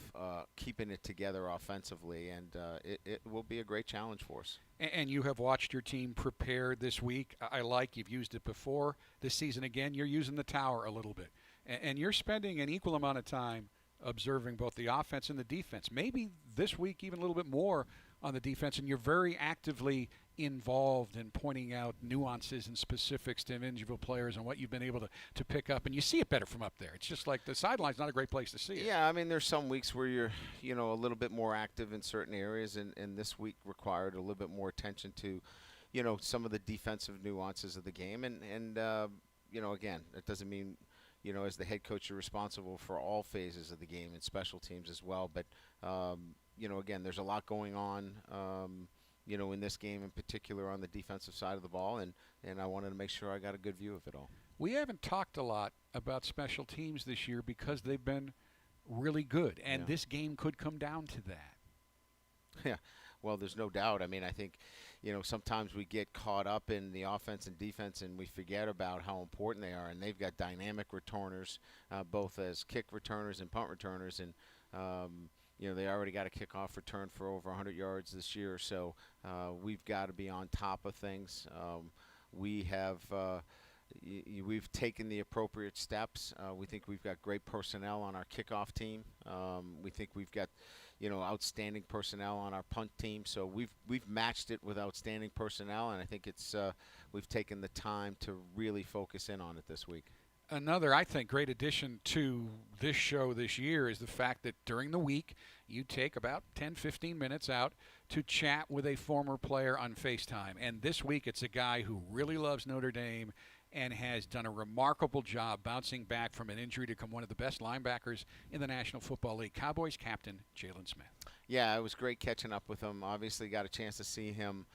keeping it together offensively, and it will be a great challenge for us. And you have watched your team prepare this week. You've used it before this season. Again, you're using the tower a little bit. And you're spending an equal amount of time observing both the offense and the defense. Maybe this week even a little bit more on the defense, and you're very actively involved in pointing out nuances and specifics to individual players and what you've been able to pick up. And you see it better from up there. It's just like the sideline's not a great place to see it. Yeah, I mean, there's some weeks where you're, a little bit more active in certain areas, and this week required a little bit more attention to, some of the defensive nuances of the game. And again, that doesn't mean – as the head coach, you're responsible for all phases of the game and special teams as well. But, again, there's a lot going on, in this game in particular on the defensive side of the ball, and I wanted to make sure I got a good view of it all. We haven't talked a lot about special teams this year because they've been really good, and this game could come down to that. Yeah, well, there's no doubt. I mean, I think, sometimes we get caught up in the offense and defense and we forget about how important they are. And they've got dynamic returners, both as kick returners and punt returners. And, they already got a kickoff return for over 100 yards this year. So we've got to be on top of things. We've taken the appropriate steps. We think we've got great personnel on our kickoff team. We think we've got outstanding personnel on our punt team. So we've matched it with outstanding personnel, and I think it's we've taken the time to really focus in on it this week. Another, I think, great addition to this show this year is the fact that during the week you take about 10, 15 minutes out to chat with a former player on FaceTime. And this week it's a guy who really loves Notre Dame and has done a remarkable job bouncing back from an injury to become one of the best linebackers in the National Football League. Cowboys captain Jalen Smith. Yeah, it was great catching up with him. Obviously got a chance to see him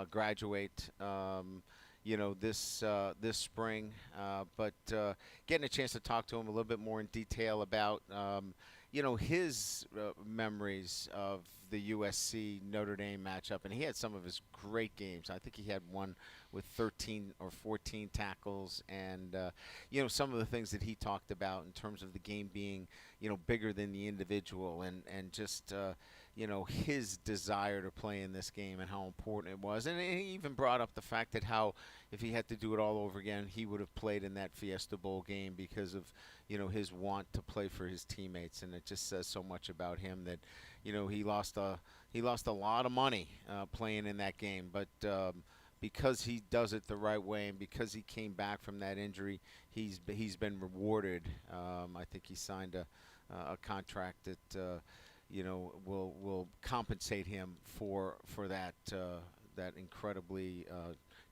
graduate this spring, but getting a chance to talk to him a little bit more in detail about his memories of the USC Notre Dame matchup, and he had some of his great games. I think he had one with 13 or 14 tackles, and some of the things that he talked about in terms of the game being bigger than the individual, and just his desire to play in this game and how important it was. And he even brought up the fact that how if he had to do it all over again, he would have played in that Fiesta Bowl game because of, his want to play for his teammates. And it just says so much about him that, he lost a lot of money playing in that game. But because he does it the right way and because he came back from that injury, he's been rewarded. I think he signed a contract that will compensate him for that incredibly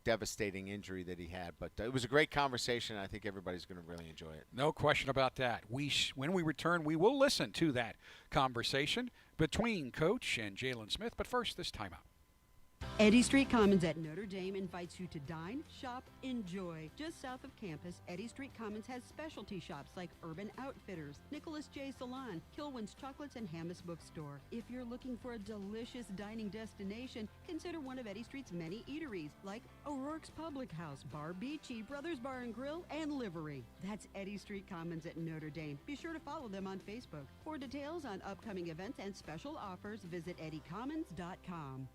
devastating injury that he had. But it was a great conversation. I think everybody's going to really enjoy it. No question about that. When we return, we will listen to that conversation between Coach and Jalen Smith. But first, this timeout. Eddy Street Commons at Notre Dame invites you to dine, shop, enjoy. Just south of campus, Eddy Street Commons has specialty shops like Urban Outfitters, Nicholas J. Salon, Kilwin's Chocolates, and Hammis Bookstore. If you're looking for a delicious dining destination, consider one of Eddy Street's many eateries like O'Rourke's Public House, Bar Beachy, Brothers Bar and Grill, and Livery. That's Eddy Street Commons at Notre Dame. Be sure to follow them on Facebook. For details on upcoming events and special offers, visit eddycommons.com.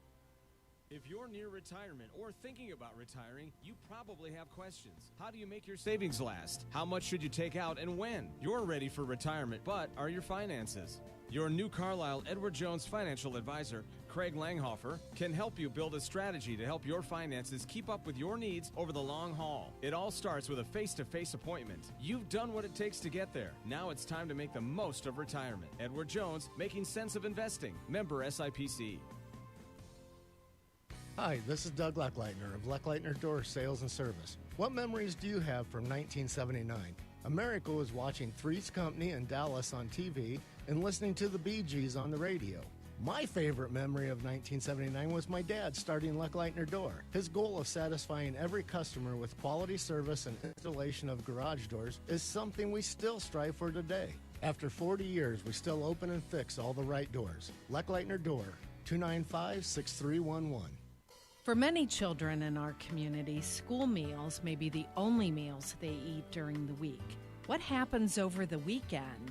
If you're near retirement or thinking about retiring, you probably have questions. How do you make your savings last? How much should you take out and when? You're ready for retirement, but are your finances? Your new Carlisle Edward Jones financial advisor, Craig Langhofer, can help you build a strategy to help your finances keep up with your needs over the long haul. It all starts with a face-to-face appointment. You've done what it takes to get there. Now it's time to make the most of retirement. Edward Jones, making sense of investing. Member SIPC. Hi, this is Doug Leckleitner of Leckleitner Door Sales and Service. What memories do you have from 1979? America was watching Three's Company in Dallas on TV and listening to the Bee Gees on the radio. My favorite memory of 1979 was my dad starting Leckleitner Door. His goal of satisfying every customer with quality service and installation of garage doors is something we still strive for today. After 40 years, we still open and fix all the right doors. Leckleitner Door, 295-6311. For many children in our community, school meals may be the only meals they eat during the week. What happens over the weekend?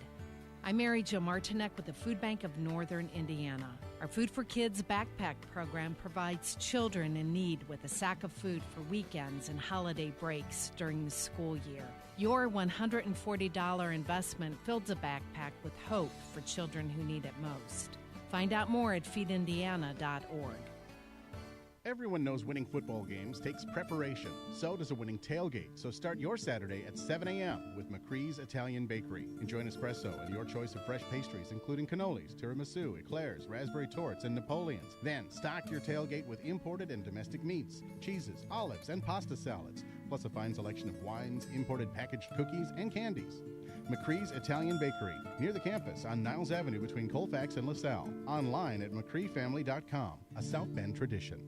I'm Mary Jo Martinek with the Food Bank of Northern Indiana. Our Food for Kids backpack program provides children in need with a sack of food for weekends and holiday breaks during the school year. Your $140 investment fills a backpack with hope for children who need it most. Find out more at feedindiana.org. Everyone knows winning football games takes preparation. So does a winning tailgate. So start your Saturday at 7 a.m. with McCree's Italian Bakery. Enjoy an espresso and your choice of fresh pastries, including cannolis, tiramisu, eclairs, raspberry torts, and Napoleons. Then stock your tailgate with imported and domestic meats, cheeses, olives, and pasta salads, plus a fine selection of wines, imported packaged cookies, and candies. McCree's Italian Bakery, near the campus on Niles Avenue between Colfax and LaSalle. Online at McCreefamily.com, a South Bend tradition.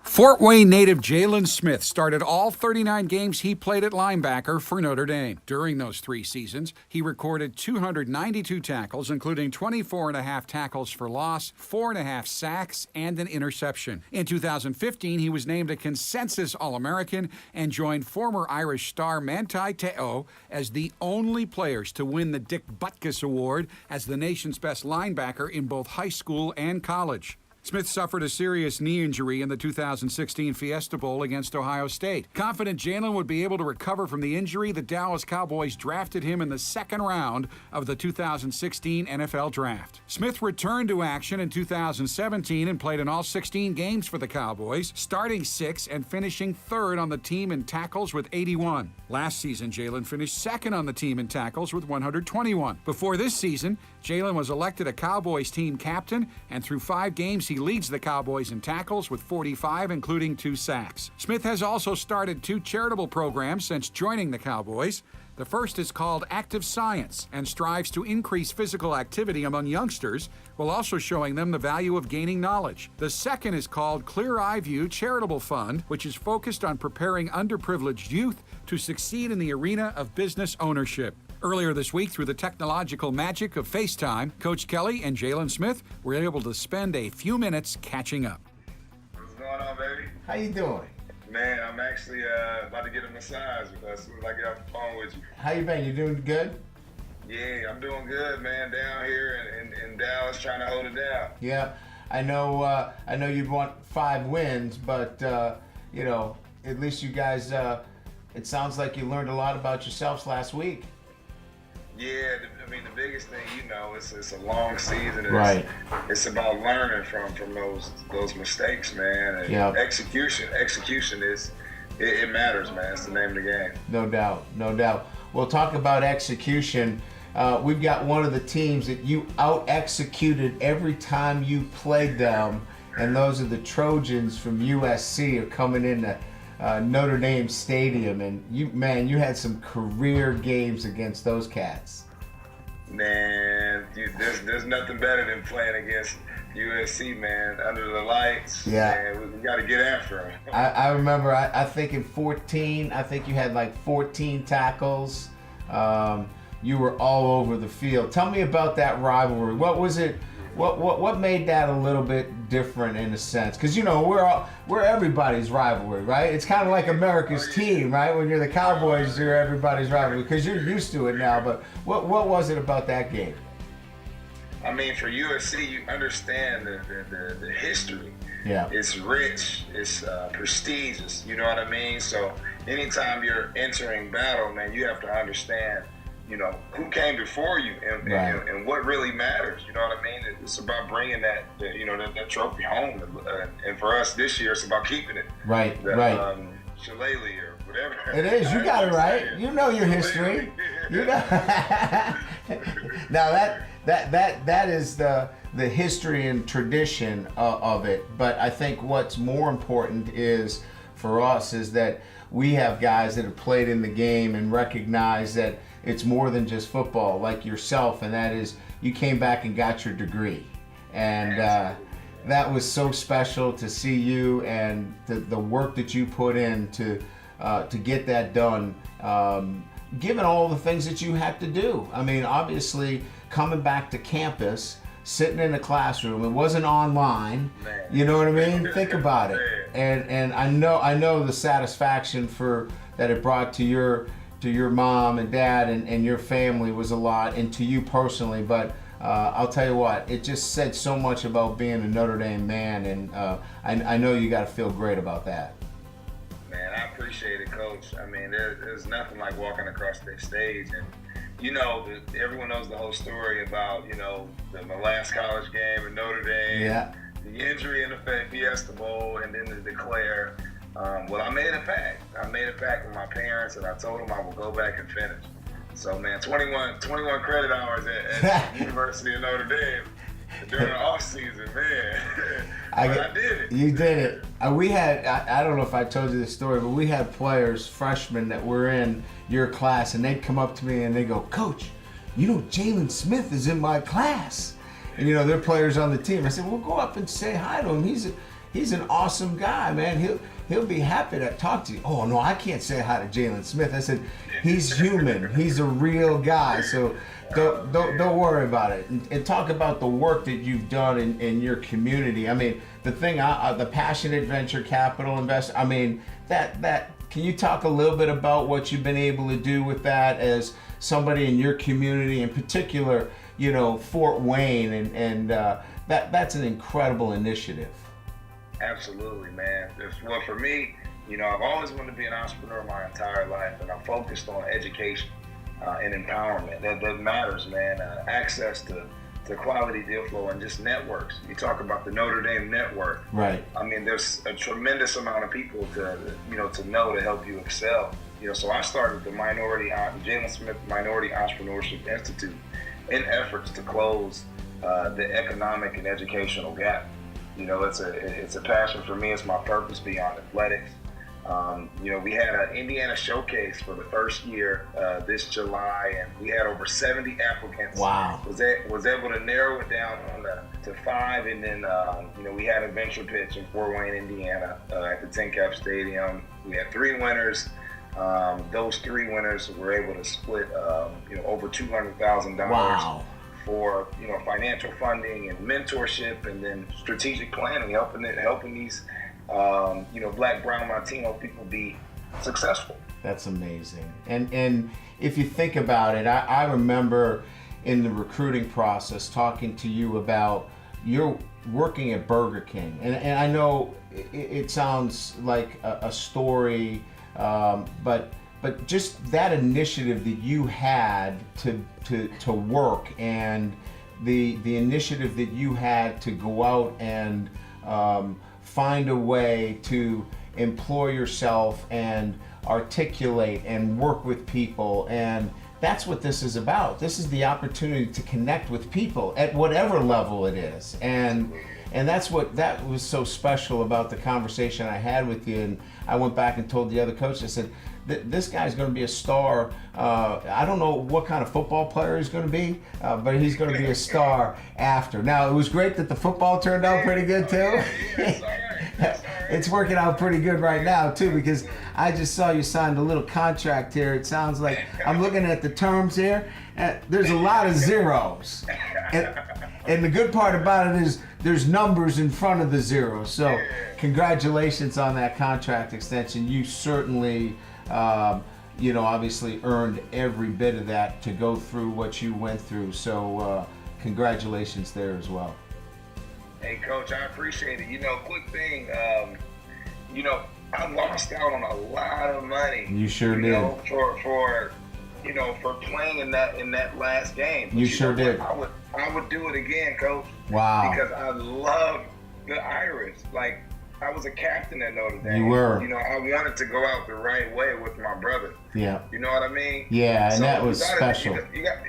Fort Wayne native Jalen Smith started all 39 games he played at linebacker for Notre Dame. During those 3 seasons, he recorded 292 tackles, including 24.5 tackles for loss, 4.5 sacks, and an interception. In 2015, he was named a consensus All-American and joined former Irish star Manti Te'o as the only players to win the Dick Butkus Award as the nation's best linebacker in both high school and college. Smith suffered a serious knee injury in the 2016 Fiesta Bowl against Ohio State. Confident Jalen would be able to recover from the injury, the Dallas Cowboys drafted him in the second round of the 2016 NFL Draft. Smith returned to action in 2017 and played in all 16 games for the Cowboys, starting 6 and finishing 3rd on the team in tackles with 81. Last season, Jalen finished 2nd on the team in tackles with 121. Before this season, Jalen was elected a Cowboys team captain, and through 5 games, he leads the Cowboys in tackles with 45, including 2 sacks. Smith has also started 2 charitable programs since joining the Cowboys. The first is called Active Science and strives to increase physical activity among youngsters while also showing them the value of gaining knowledge. The second is called Clear Eye View Charitable Fund, which is focused on preparing underprivileged youth to succeed in the arena of business ownership. Earlier this week, through the technological magic of FaceTime, Coach Kelly and Jalen Smith were able to spend a few minutes catching up. What's going on, baby? How you doing? Man, I'm actually about to get a massage as soon as I get off the phone with you. How you been? You doing good? Yeah, I'm doing good, man. Down here in Dallas, trying to hold it down. Yeah, I know you'd want 5 wins, but you know, at least you guys. It sounds like you learned a lot about yourselves last week. Yeah, I mean the biggest thing, you know, it's a long season. And Right. It's about learning from those mistakes, man. And Yep. execution is it matters, man. It's the name of the game. No doubt, no doubt. We'll talk about execution. We've got one of the teams that you out-executed every time you played them, and those are the Trojans from USC are coming into Notre Dame Stadium, and you had some career games against those cats. Man, there's nothing better than playing against USC, man. Under the lights, Yeah. man, we got to get after them. I remember, I think in 14, I think you had like 14 tackles. You were all over the field. Tell me about that rivalry. What was it? What made that a little bit different in a sense? Because you know we're everybody's rivalry, right? It's kind of like America's team, right? When you're the Cowboys, you're everybody's rivalry because you're used to it now. But what was it about that game? I mean, for USC, you understand the history. Yeah. It's rich. It's prestigious. You know what I mean? So anytime you're entering battle, man, you have to understand, you know, who came before you and what really matters. You know what I mean? It's about bringing that trophy home. And for us this year, it's about keeping it. Right, right. Shillelagh or whatever. It is. You got it right. You know your history. You know. Now that is the history and tradition of it. But I think what's more important is for us is that we have guys that have played in the game and recognize that it's more than just football, like yourself, and that is you came back and got your degree. And that was so special to see you and the work that you put in to get that done, given all the things that you had to do. I mean, obviously, coming back to campus, sitting in a classroom, it wasn't online. Man. You know what I mean? Think about it. And I know the satisfaction that it brought to your mom and dad and your family was a lot, and to you personally. But I'll tell you what, it just said so much about being a Notre Dame man, and I know you got to feel great about that. Man, I appreciate it, Coach. I mean, there's nothing like walking across the stage, and you know, everyone knows the whole story about, you know, the last college game in Notre Dame, Yeah. the injury in the Fiesta Bowl, and then to declare. Well, I made a pact. With my parents, and I told them I would go back and finish. So, man, 21 credit hours at the University of Notre Dame during the off season, man. I did it. You did it. We had, I don't know if I told you this story, but we had players, freshmen, that were in your class, and they'd come up to me and they go, "Coach, you know Jalen Smith is in my class." And, you know, they're players on the team. I said, "Well, go up and say hi to him. He's an awesome guy, man. He'll be happy to talk to you." "Oh, no, I can't say hi to Jalen Smith." I said, "He's human. He's a real guy. So don't worry about it." And talk about the work that you've done in your community. I mean, the thing, the passionate venture capital investor. I mean, that. Can you talk a little bit about what you've been able to do with that as somebody in your community, in particular, you know, Fort Wayne, and that's an incredible initiative. Absolutely, man. Well, for me, you know, I've always wanted to be an entrepreneur my entire life, and I'm focused on education and empowerment. That matters, man. Access to quality deal flow and just networks. You talk about the Notre Dame network. Right. I mean, there's a tremendous amount of people to know to help you excel. You know, so I started the Jalen Smith Minority Entrepreneurship Institute in efforts to close the economic and educational gap. You know, it's a passion for me. It's my purpose beyond athletics. You know, we had an Indiana showcase for the first year this July, and we had over 70 applicants. Wow. Was able to narrow it down to 5, and then you know, we had a venture pitch in Fort Wayne, Indiana, at the Tin Cap Stadium. We had 3 winners. Those 3 winners were able to split you know, over $200,000. Wow. For, you know, financial funding and mentorship, and then strategic planning, helping these Black, brown, Latino people be successful. That's amazing. And if you think about it, I remember in the recruiting process talking to you about your working at Burger King. And I know it sounds like a story, but just that initiative that you had to work, and the initiative that you had to go out and find a way to employ yourself and articulate and work with people. And that's what this is about. This is the opportunity to connect with people at whatever level it is. And that was so special about the conversation I had with you. And I went back and told the other coach, I said, this guy's going to be a star. I don't know what kind of football player he's going to be, but he's going to be a star after. Now, it was great that the football turned out pretty good too. It's working out pretty good right now too, because I just saw you signed a little contract here. It sounds like, I'm looking at the terms here, there's a lot of zeros. And the good part about it is there's numbers in front of the zeros. So congratulations on that contract extension. You certainly, obviously earned every bit of that to go through what you went through. So congratulations there as well. Hey, Coach, I appreciate it. Quick thing, I lost out on a lot of money. You sure did. For playing in that last game. You sure did. I would do it again, Coach. Wow. Because I love the Irish. Like, I was a captain at Notre Dame. You were. I wanted to go out the right way with my brother. Yeah. You know what I mean? Yeah, and that was special.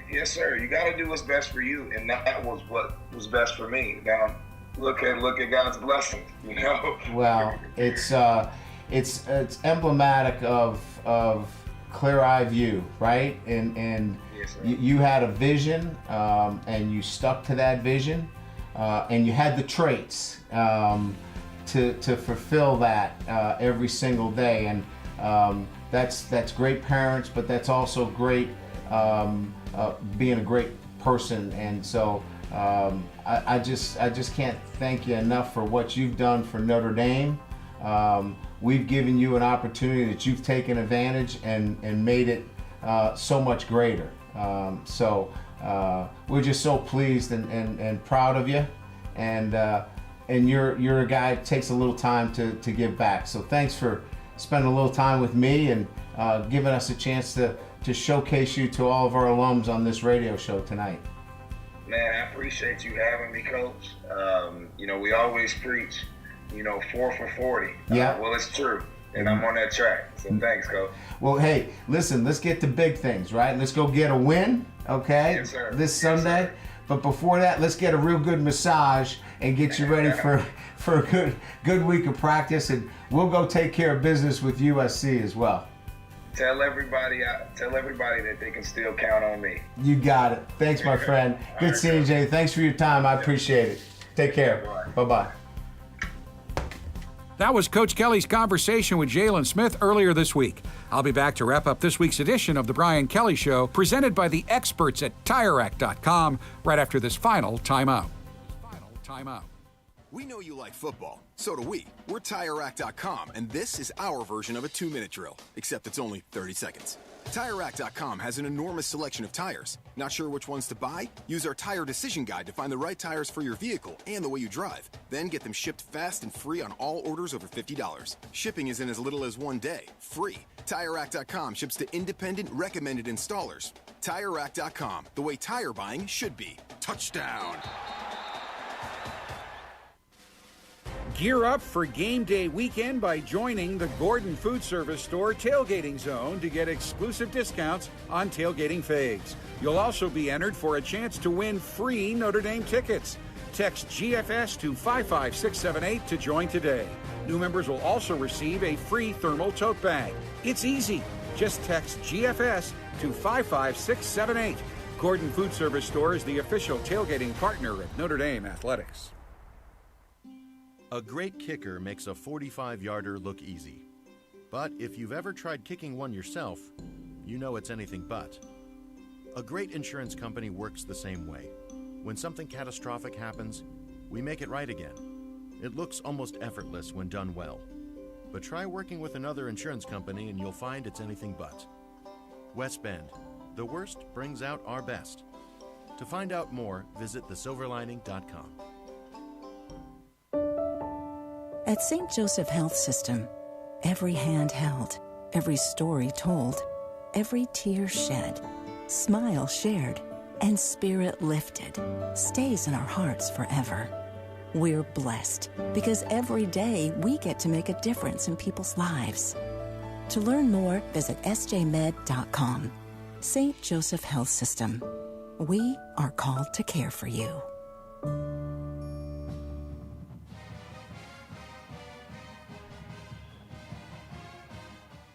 Yes, sir. You got to do what's best for you, and that was what was best for me. Now, look at God's blessings. Well, it's emblematic of clear-eye view, right? And yes, you had a vision, and you stuck to that vision, and you had the traits to fulfill that every single day. And that's great parents, but that's also great being a great person. And so I just can't thank you enough for what you've done for Notre Dame. We've given you an opportunity that you've taken advantage and made it so much greater. So we're just so pleased and proud of you. And you're a guy that takes a little time to give back. So thanks for spending a little time with me and giving us a chance to showcase you to all of our alums on this radio show tonight. Man, I appreciate you having me, Coach. We always preach, 4 for 40. Yeah. Well, it's true. And I'm on that track. So thanks, Coach. Well, hey, listen, let's get to big things, right? Let's go get a win, okay? Yes, sir. This Sunday. Sir. But before that, let's get a real good massage and get you ready for a good week of practice. And we'll go take care of business with USC as well. Tell everybody that they can still count on me. You got it. Thanks, my friend. Good seeing you, Jay. Thanks for your time. I appreciate it. Take care. Bye-bye. That was Coach Kelly's conversation with Jalen Smith earlier this week. I'll be back to wrap up this week's edition of The Brian Kelly Show, presented by the experts at TireRack.com, right after this final timeout. We know you like football. So do we. We're TireRack.com, and this is our version of a 2-minute drill, except it's only 30 seconds. TireRack.com has an enormous selection of tires. Not sure which ones to buy? Use our tire decision guide to find the right tires for your vehicle and the way you drive. Then get them shipped fast and free on all orders over $50. Shipping is in as little as 1 day. Free. TireRack.com ships to independent, recommended installers. TireRack.com, the way tire buying should be. Touchdown! Gear up for game day weekend by joining the Gordon Food Service Store Tailgating Zone to get exclusive discounts on tailgating fags. You'll also be entered for a chance to win free Notre Dame tickets. Text GFS to 55678 to join today. New members will also receive a free thermal tote bag. It's easy. Just text GFS to 55678. Gordon Food Service Store is the official tailgating partner of Notre Dame Athletics. A great kicker makes a 45-yarder look easy. But if you've ever tried kicking one yourself, you know it's anything but. A great insurance company works the same way. When something catastrophic happens, we make it right again. It looks almost effortless when done well. But try working with another insurance company and you'll find it's anything but. West Bend. The worst brings out our best. To find out more, visit thesilverlining.com. At St. Joseph Health System, every hand held, every story told, every tear shed, smile shared, and spirit lifted stays in our hearts forever. We're blessed because every day we get to make a difference in people's lives. To learn more, visit sjmed.com. St. Joseph Health System. We are called to care for you.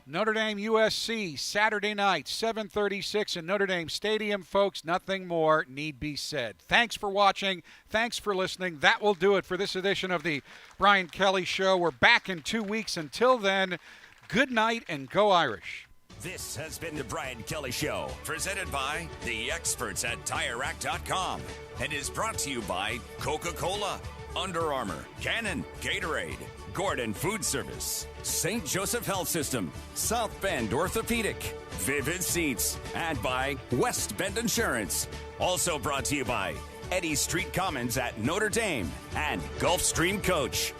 Notre Dame USC, Saturday night, 7:36 in Notre Dame Stadium. Folks, nothing more need be said. Thanks for watching. Thanks for listening. That will do it for this edition of the Brian Kelly Show. We're back in 2 weeks. Until then, good night and go Irish. This has been the Brian Kelly Show, presented by the experts at TireRack.com, and is brought to you by Coca-Cola, Under Armour, Canon, Gatorade, Gordon Food Service, St. Joseph Health System, South Bend Orthopedic, Vivid Seats, and by West Bend Insurance. Also brought to you by Eddy Street Commons at Notre Dame and Gulfstream Coach.